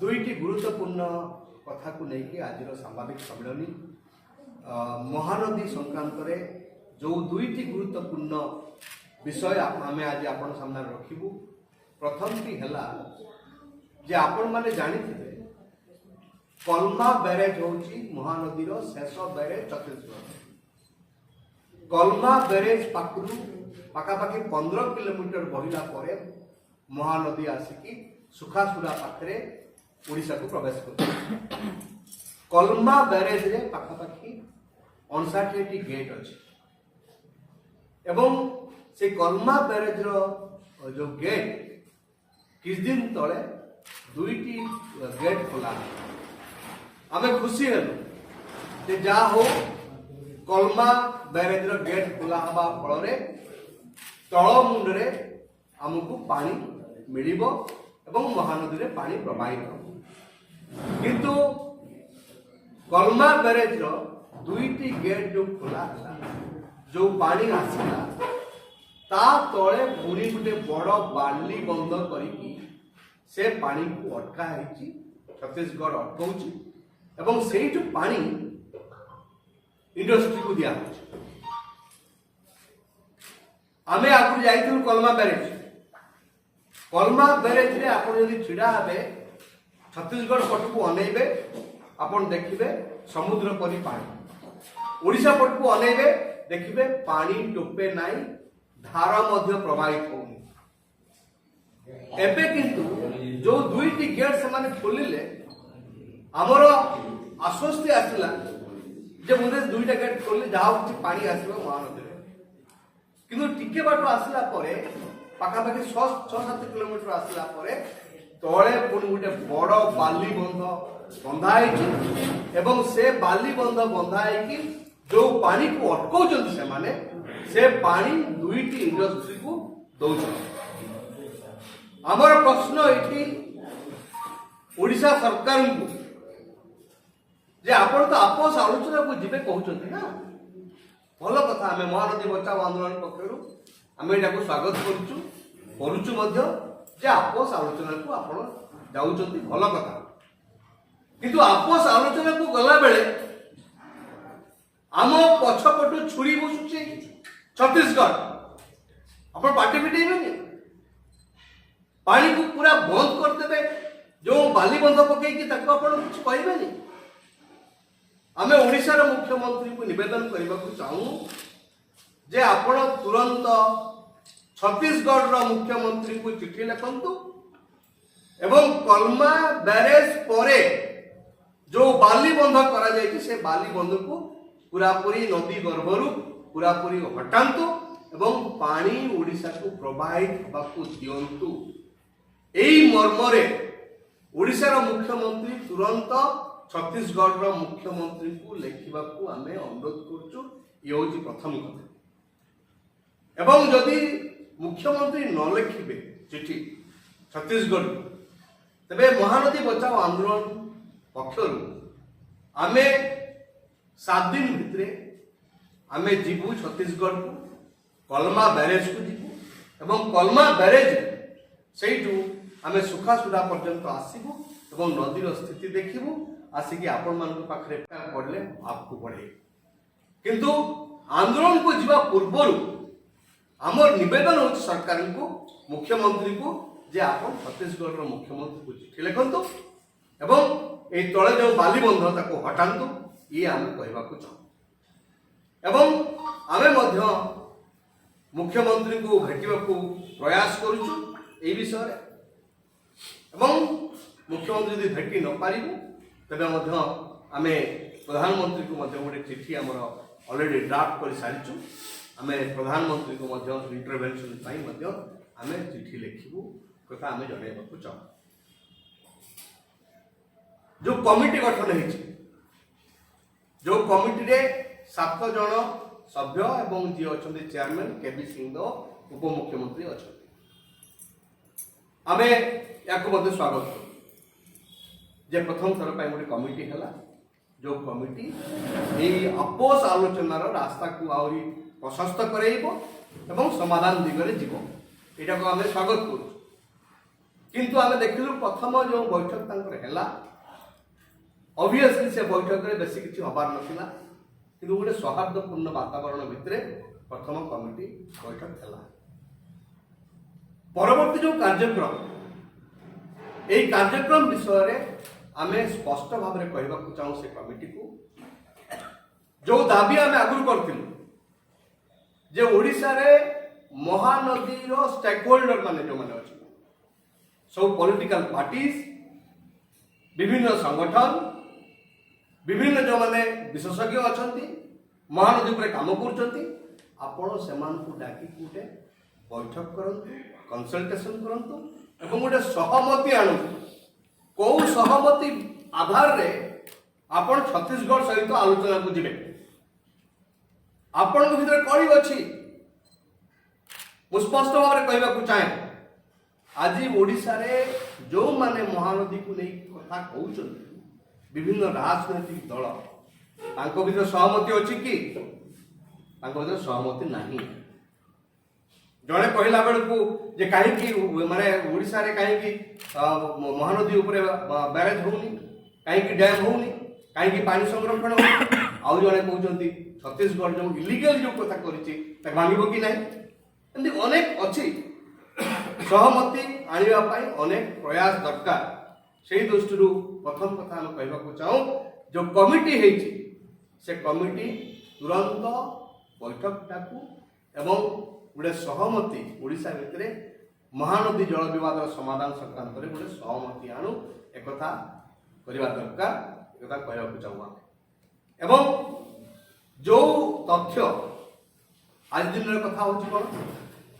दुईटी गुरुत्वपूर्ण कथा को लेकिन आज सांबादिक सम्मेलन महानदी संक्रांत जो दुईटी गुरुत्वपूर्ण विषय आम आज आपण सामने रखिबू। प्रथम टी है जे आपण माने जानी थे कलमा बैरेज होची महानदीर शेष बैरेज छत्तीसगढ़। कलमा बैरेज पाखरु पाखापाखि 15 किलोमीटर बहिला पर महानदी आसिकी सुखासुरा पाखरे ओडिशा को प्रवेश कर। कलमा बैरेज रे पाखापाखि 59 गेट अच्छे एवं से कलमा बैरेज रो जो गेट किस दिन तले दुईटी गेट खोला आमे खुशी हेलु जा हो कलमा बैरेज रो गेट खोला हवा फल तल मुंडे आमको पानी मिलिबो एवं महानदी रे पानी प्रवाहित हो। किंतु कलमा बैरेज रो दुईटी गेट जो खोला जो पानी आसला ता तले पुणी गोटे बड़ बाली बंद करिकी से पानी को अटका है छत्तीसगढ़ अटकाउची एवं से जो पानी इंडस्ट्री को दिया आमे आगु जाइथिलु कलमा बैरेज। कलमा बैरेज रे आपण यदि छिड़ा हेबे छत्तीसगढ़ पट को अनेबे आपण देखिबे समुद्र परी पानी। ओडिशा पट को अनेबे देखिबे पानी टोपे नाई धार मध्य प्रवाहित होनी। एबे किंतु जो दुईटी गेट से माने खोलिले हमर आश्वस्ति आसिला जे मुझे दुईटा गेट खोलिले जहा पानी आसीबो महानदी रे। किंतु टिके बाट आसला परे पाखापाखि 6-7 किलोमीटर आसला परे तले पुणी गोटे बड़ बाली बंध बंधा एवं से बाली बंध बंधा जो पानी को अटकाउछन से माने से पानी दुईटी इंडस्ट्री को दौछन। हमर प्रश्न एठी ओडिशा सरकार को जे आपण तो आपस आलोचना को जिबे कहउछन ना भल कथा। आमे महानदी बचाओ आंदोलन पक्षरु आमे एटा को स्वागत करूछु मध्य जे आपस आलोचना को आपण जाउछंती भल कथा। किंतु आपस आलोचना को गला बेले आम पछपटु छुरी बसुची छत्तीसगढ़ अपन पार्टी पिटेबेनी पानी को पूरा बंद कर देबे जो बाली बंध पकई कि ताको अपन कुछ कहबेनी। आमे ओडिशा रो मुख्यमंत्री को निवेदन करबा को चाहू जे आपण तुरंत छत्तीसगढ़ रो मुख्यमंत्री को चिट्ठी लिखंतु एवं कलमा बैरेज परे जो बाली बंध करा जायछि से बाली बंध को पूरा पूरी नदी गर्भरु पूरा पूरी हटांतु एवं पानी ओडिशा को प्रवाहित होबाकू दियंतु। एई मर्मरे ओडिशा रो मुख्यमंत्री तुरंत छत्तीसगढ़ रो मुख्यमंत्री को लेखिबाकू आमे अनुरोध करछु। ये होची प्रथम कथा। एवं जदि मुख्यमंत्री न लेखिबे चिठी छत्तीसगढ़ तबे महानदी बचाओ आंदोलन पक्षरु आमे 7 दिन भितरे आमे जीवु छत्तीसगढ़ को कलमा बैरेज को जीवु एवं कलमा बैरेज सेठू आमे सुखासुरा पर्यंत आसीबु एवं नदीर स्थिति देखिबु आसिकी आपण मान पाखरे पड़ले आपको पड़े। किंतु आंदोलन को जीवा पूर्वरु आमर निवेदन हो सरकार को मुख्यमंत्री को जे आपण छत्तीसगढ़ रो मुख्यमंत्री को चिठी लिखंतु एवं ए तळे जो बाली बंध ताको हटांतु ये आमे कहबा को चाहू। एवं आमे मध्य मुख्यमंत्री को भेटिबा को प्रयास करूछु ए विषय रे एवं मुख्यमंत्री यदि भेटी न पारिबु तबे मध्य आमे प्रधानमंत्री को मध्य गोटे चिठी आमर ऑलरेडी ड्राफ्ट कर सारिछु। आमे प्रधानमंत्री को मध्य इंटरवेंशन पाई मध्य आमे चिठी लिखिबु कथा आमे जणाइबा को चाहू। जो कमिटी गठन है जो कमिटी रे 7 जन सभ्य एवं जी अच्छा चेयरमैन केबी सिंह उप मुख्यमंत्री अच्छा आमे या स्वागत करूँ जे प्रथम थर पर गोटे कमिटी है जो कमिटी यही अपोस आलोचनार रास्ता को आहरी प्रशस्त कराइब एवं समाधान दिगरे जीव यहाँ को आम स्वागत करूँ। किंतु आम देखिलु प्रथम जो बैठक तांकर हैला ऑब्वियसली से बैठक रे बेसी किछि हबार नथिला किंतु गोटे सौहार्दपूर्ण वातावरण भितरे प्रथम कमिटी बैठक हैला। परवर्ती जो कार्यक्रम यही कार्यक्रम विषय रे आमे स्पष्ट भाव में कहबाकू चाहूँ से कमिटी को जो दाबी आमे आगुर करथिलु जे ओडिसा रे महानदी रो स्टेक होल्डर माने जो माने अछि सब पॉलिटिकल पार्टीज विभिन्न संगठन विभिन्न जो माने विशेषज्ञ अछंती महानदी पर काम करछंती आपण सेमान को डाकी कुटे बैठक करंतु कंसल्टेशन करंतु एवं गोटे सहमति आणंतु को सहमति आधार रे आपण छत्तीसगढ़ सहित आलोचना को जिबे आपण भीतर कड़ी अछि स्पष्ट भाव में कहबाकू चाहे आज ओडिशा रे जो माने महानदी को नहीं कथा कहउछन विभिन्न राजनैतिक दल तांको भीतर सहमति अछि कि तांको भीतर सहमति नाही जड़े कहला बेलू जे कहीं माने ओडिशा रे कहीं महानदी उपरे बैरेज होनी कहीं डैम होनी कहीं पानी संरक्षण होनी आउ जड़े कहते छत्तीसगढ़ जो इलिगल जो कथा कर भांगब कि नहीं एमती अनेक अच्छी सहमति आने अनेक प्रयास दरकार से दृष्टि प्रथम कथा हम कहवाक चाहूँ जो कमिटी होती से कमिटी तुरंत बैठक डाकू एवं गोटे सहमति ओडिशा भितर महानदी जल विवाद समाधान संक्रांत में गोटे सहमति आणु एक करवा दरकार एक कहवाक चाहूँ एवं जो तथ्य आज दिन कथा हूँ कौन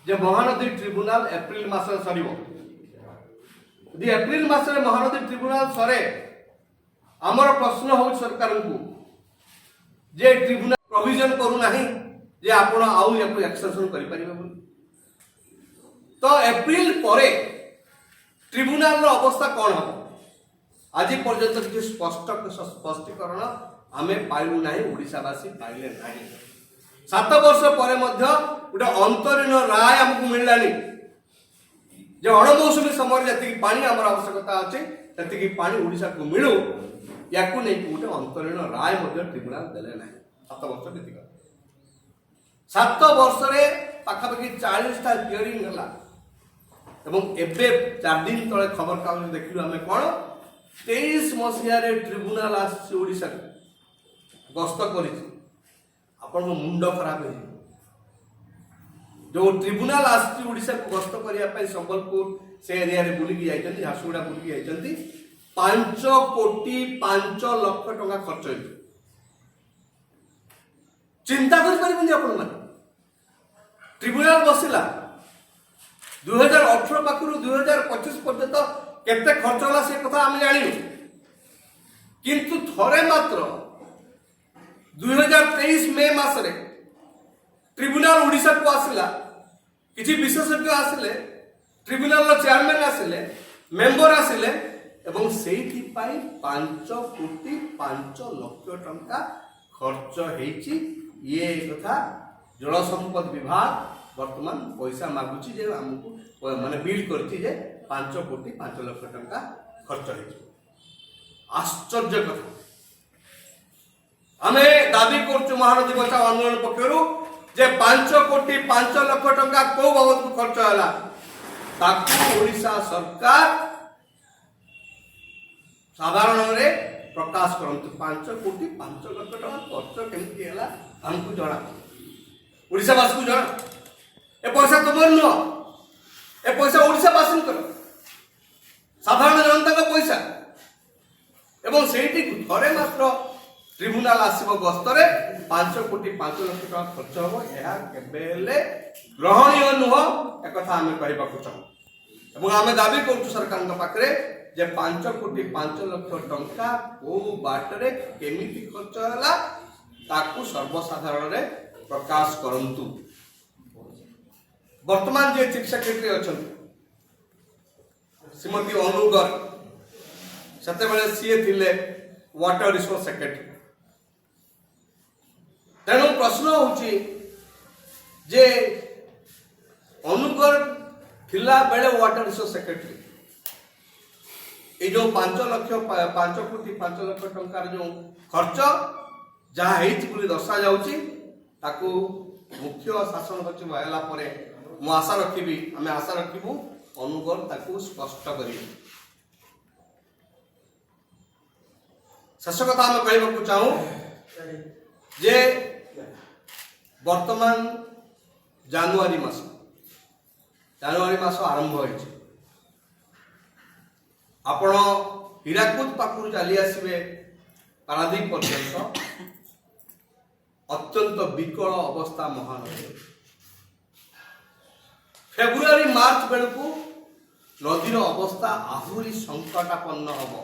जे महानदी ट्रिब्यूनाल एप्रिल मास सर यदि एप्रिल मास महानदी ट्रिब्यूनाल सरे आमर प्रश्न हो सरकार को जे ट्रिब्यूनाल प्रोविजन करूना जे आपण आउ एक्सटेंशन करें तो एप्रिल परे ट्रिब्यूनाल अवस्था कौन हम आज पर्यंत किसी स्पष्टीकरण आमे पाइलु नाही ओडिशावासी पाइले नाही 7 वर्ष पर गोटे अंतरीण राय हमको मिललानी जे अणमौसुमी समय जी पानी आम आवश्यकता अच्छे जी पानी ओडिशा को मिलू या गोटे अंतरीण राय ट्रिब्यूनाल देले ना 7 वर्ष बीतीगला 7 वर्ष पाखापाखि 40टा हियरिंग है एवं एबे 4 दिन तले खबर कागज देखिलु आमे कोन 23 मसीह ट्रिब्यूनाल आशा गस्त कर मुंड खराब हो जो ट्रिब्यूनाल आशा को गस्त करने संबलपुर से एरिया रे बुलिकी जाइछन्ती झारसुगुड़ा बुलिकी जाइछन्ती 5 कोटी 5 लाख टका खर्च हो चिंता कर पारिबेनी आपण माने ट्रिब्यूनाल बसिला 2018 पाखरु 2025 पर्यंत केते खर्च होला से कथा हम जानिनु किंतु थरे मात्र 2023 मे मासरे ट्रिब्यूनाल ओडिशा को आसिला किछि विशेषज्ञ आसिले ट्रिब्यूनाल चेयरमैन आसिले मेंबर आसिले एवं सेठी पाई 5 कोटी 5 लाख टंका खर्च हेछि ये कथा जल संपद विभाग वर्तमान पैसा मागुची जे हमको माने बिल करछि जे 5 कोटी 5 लाख टंका खर्च हेछि आश्चर्य कथा आमे दाबी करछु महानदी बचाओ आंदोलन पक्षरु जे 5 कोटी 5 लाख टंका को बाबत को खर्च होला ताकू ओडिशा सरकार साधारण रे प्रकाश करंतु 5 कोटी 5 लाख टंका खर्च केमती होला हमको जणा ओडिशा वासी को जणा ए पैसा तुमर न ए पैसा ओडिशा वासी कर साधारण जनता का पैसा एवं सेठी थरे मात्र ट्रिब्यूनाल आसीबो गस्तरे 5 कोटी 5 लाख टका खर्च हो यह केबेले ग्रहणीय नुह एक कथा हमें कहबाकू चाहू एवं आमे दाबी करछु सरकार पाखरे जे 5 कोटी 5 लाख टंका को बाटरे केमिति खर्च होला ताकू सर्वसाधारण रे प्रकाश करंतु वर्तमान जे चीफ सेक्रेटरी अछन श्रीमती अनुगर सते बेले सीए थिले वाटर रिसोर्स सेक्रेटरी तेणु प्रश्न होची जे अनुगर थिला बेले वाटर रिसोर्स सेक्रेटरी এই যে 5 କୋଟି 5 ଲକ୍ଷ ଟଙ୍କାର ଯେଉଁ ଖର୍ଚ୍ଚ ଯାହା ହେଇଛି ବୋଲି ଦର୍ଶାଯାଉଛି ତାକୁ ମୁଖ୍ୟ ଶାସନ ସଚିବ ହେଲା ପରେ ମୁଁ ଆମେ ଆଶା ରଖିବୁ ଅନୁଗୋଳ ତାକୁ ସ୍ପଷ୍ଟ କରିବେ। ଶେଷ କଥା ଆମେ କହିବାକୁ ଚାହୁଁ ଯେ ବର୍ତ୍ତମାନ ଜାନୁଆରୀ ମାସ ଆରମ୍ଭ ହୋଇଛି। ଆପଣ ହୀରାକୁଦ ପାଖରୁ ଚାଲି ଆସିବେ ପାରାଦୀପ ପର୍ଯ୍ୟନ୍ତ ଅତ୍ୟନ୍ତ ବିକଳ ଅବସ୍ଥା ମହାନଦୀ। ଫେବୃଆରୀ ମାର୍ଚ୍ଚ ବେଳକୁ ନଦୀର ଅବସ୍ଥା ଆହୁରି ସଂକଟାପନ୍ନ ହବ।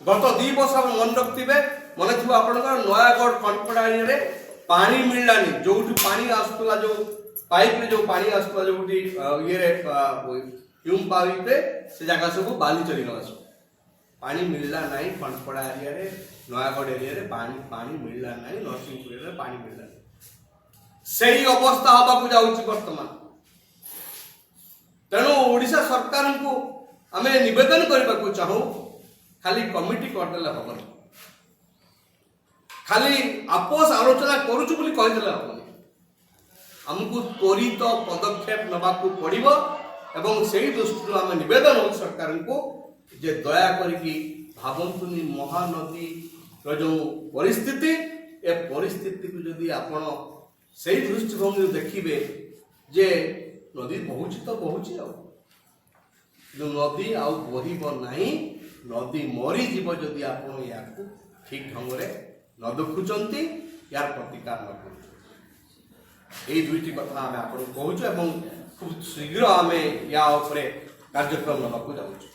ଗତ 2 ବର୍ଷ ମନେ ରଖିଥିବେ, ମନେ ଥିବ ଆପଣଙ୍କର ନୟାଗଡ଼ ଖଣ୍ଡପଡ଼ା ଏରିଆରେ ପାଣି ମିଳିଲାନି। ଯୋଉଠି ପାଣି ଆସୁଥିଲା, ଯୋଉ ପାଇପରେ ଯୋଉ ପାଣି ଆସୁଥିଲା, ଯୋଉଠି ଇଏରେ ଟ୍ୟୁବ୍ ପାଇପରେ ସେ ଜାଗା ସବୁ ବାଲି ଚଲିଗଲା। ସବୁ ପାଣି ମିଳିଲା ନାହିଁ। ଖଣ୍ଡପଡ଼ା ଏରିଆରେ, ନୟାଗଡ଼ ଏରିଆରେ ପାଣି ମିଳିଲା ନାହିଁ। ନରସିଂହପୁର ଏରିଆରେ ପାଣି ମିଳିଲା ନାହିଁ। ସେଇ ଅବସ୍ଥା ହବାକୁ ଯାଉଛି ବର୍ତ୍ତମାନ। ତେଣୁ ଓଡ଼ିଶା ସରକାରଙ୍କୁ ଆମେ ନିବେଦନ କରିବାକୁ ଚାହୁଁ, ଖାଲି କମିଟି କରିଦେଲେ ହବନି, ଖାଲି আপোଷ ଆଲୋଚନା କରୁଛୁ ବୋଲି କହିଦେଲେ ହବନି। ଆମକୁ ତ୍ୱରିତ ପଦକ୍ଷେପ ନେବାକୁ ପଡ଼ିବ ଏବଂ ସେଇ ଦୃଷ୍ଟିରୁ ଆମେ ନିବେଦନ ହେଉଛି ସରକାରଙ୍କୁ ଯେ ଦୟା କରିକି ଭାବନ୍ତୁନି ମହାନଦୀର ଯେଉଁ ପରିସ୍ଥିତି, ଏ ପରିସ୍ଥିତିକୁ ଯଦି ଆପଣ ସେଇ ଦୃଷ୍ଟିଭଙ୍ଗୀରୁ ଦେଖିବେ ଯେ ନଦୀ ବହୁଛି ତ ବହୁଛି, ଆଉ କିନ୍ତୁ ନଦୀ ଆଉ ବହିବ ନାହିଁ। ନଦୀ ମରିଯିବ ଯଦି ଆପଣ ୟାକୁ ଠିକ୍ ଢଙ୍ଗରେ ନ ଦେଖୁଛନ୍ତି, ୟାର ପ୍ରତିକାର ନ କରୁଛନ୍ତି। এই 2ଟି କଥା ଆମେ ଆପଣଙ୍କୁ କହୁଛୁ ଏବଂ ଖୁବ୍ ଶୀଘ୍ର ଆମେ ୟା ଉପରେ କାର୍ଯ୍ୟକ୍ରମ ନେବାକୁ ଯାଉଛୁ।